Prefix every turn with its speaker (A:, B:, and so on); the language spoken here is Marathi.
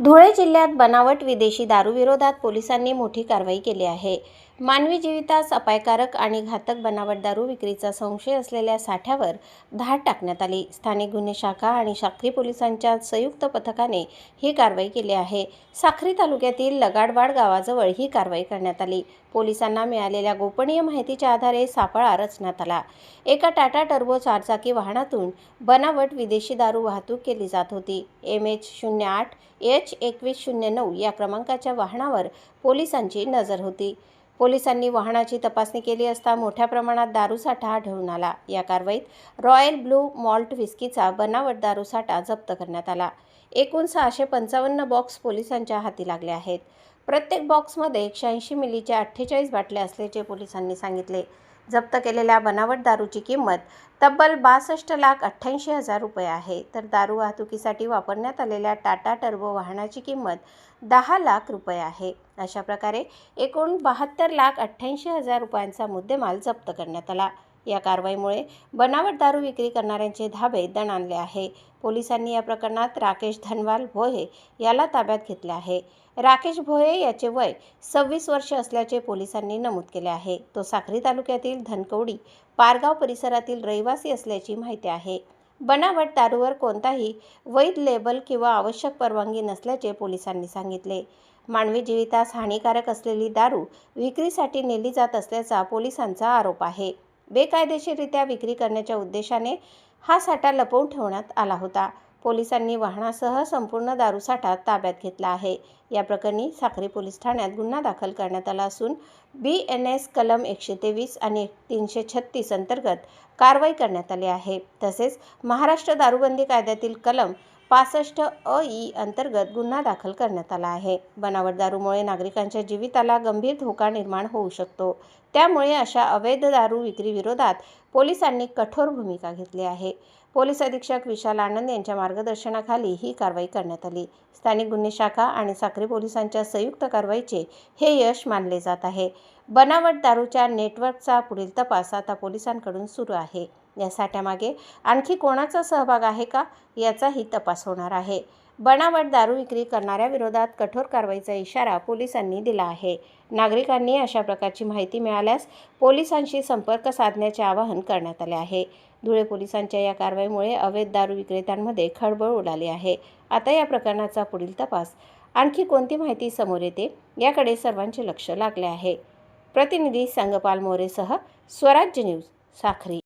A: धुळे जिल्ह्यात बनावट विदेशी दारू विरोधात पोलिसांनी मोठी कारवाई केली आहे। मानवी जीवितास अपायकारक आणि घातक बनावट दारू विक्रीचा संशय असलेल्या साठ्यावर धाड टाकण्यात आली। स्थानिक गुन्हे शाखा आणि साक्री पोलिसांच्या संयुक्त पथकाने ही कारवाई केली आहे। साक्री तालुक्यातील लगाडवाड गावाजवळ ही कारवाई करण्यात आली। पोलिसांना मिळालेल्या गोपनीय माहितीच्या आधारे सापळा रचण्यात आला। एका टाटा टर्बो चारचाकी वाहनातून बनावट विदेशी दारू वाहतूक केली जात होती। MH08 H2109 या क्रमांकाच्या वाहनावर पोलिसांची नजर होती। पोलिसांनी वाहनाची तपासणी केली असता मोठ्या प्रमाणात दारूसाठा आढळून आला। या कारवाईत रॉयल ब्लू मॉल्ट विस्कीचा बनावट दारूसाठा जप्त करण्यात आला। एकूण 655 बॉक्स पोलिसांच्या हाती लागले आहेत। प्रत्येक बॉक्समध्ये 180 मिलीच्या 48 बाटल्या असल्याचे पोलिसांनी सांगितले। जप्त केलेल्या बनावट दारूची किंमत तब्बल 62,88,000 रुपये आहे, तर दारू वाहतुकीसाठी वापरण्यात आलेल्या टाटा टर्बो वाहनाची किंमत 10 लाख रुपये आहे। अशा प्रकारे एकूण 72,88,000 रुपयांचा मुद्देमाल जप्त करण्यात आला। या कारवाईमुळे बनावट दारू विक्री करणाऱ्यांचे धाबे दणाणले आहे। पोलिसांनी या प्रकरणात राकेश धनवाल भोये याला ताब्यात घेतले आहे। राकेश भोये याचे वय 26 वर्ष असल्याचे पोलिसांनी नमूद केले आहे। तो साक्री तालुक्यातील धनकवडी पारगाव परिसरातील रहिवासी असल्याची माहिती आहे। बनावट दारूवर कोणताही वैध लेबल किंवा आवश्यक परवानगी नसल्याचे पोलिसांनी सांगितले। मानवी जीवितास हानिकारक असलेली दारू विक्रीसाठी नेली जात असल्याचा पोलिसांचा आरोप आहे। बेकायदेशीररित्या विक्री करण्याच्या उद्देशाने हा साठा लपवून ठेवण्यात आला होता। पोलिसांनी वाहनासह संपूर्ण दारूसाठा ताब्यात घेतला आहे। या प्रकरणी साक्री पोलीस ठाण्यात गुन्हा दाखल करण्यात आला असून BNS कलम 123 आणि 336 अंतर्गत कारवाई करण्यात आली आहे। तसेच महाराष्ट्र दारूबंदी कायद्यातील कलम 65 अ.इ. अंतर्गत गुन्हा दाखल करण्यात आला आहे। बनावट दारूमुळे नागरिकांच्या जीविताला गंभीर धोका निर्माण होऊ शकतो। त्यामुळे अशा अवैध दारू विक्री विरोधात पोलिसांनी कठोर भूमिका घेतली आहे। पोलीस अधीक्षक विशाल आनंद यांच्या मार्गदर्शनाखाली ही कारवाई करण्यात आली। स्थानिक गुन्हे शाखा आणि साक्री पोलिसांच्या संयुक्त कारवाईचे हे यश मानले जात आहे। बनावट दारूच्या नेटवर्कचा पुढील तपास आता पोलिसांकडून सुरू आहे। या साठ्यामागे आणखी कोणाचा सहभाग आहे का याचाही तपास होणार आहे। बनावट दारू विक्री करणाऱ्या विरोधात कठोर कारवाईचा इशारा पोलिसांनी दिला आहे। नागरिकांनी अशा प्रकारची माहिती मिळाल्यास पोलिसांशी संपर्क साधण्याचे आवाहन करण्यात आले आहे। धुळे पोलिसांच्या या कारवाईमुळे अवैध दारू विक्रेत्यांमध्ये खळबळ उडाली आहे। आता या प्रकरणाचा पुढील तपास आणखी कोणती माहिती समोर येते याकडे सर्वांचे लक्ष लागले आहे। प्रतिनिधी संगपाल मोरेसह स्वराज्य न्यूज, साक्री।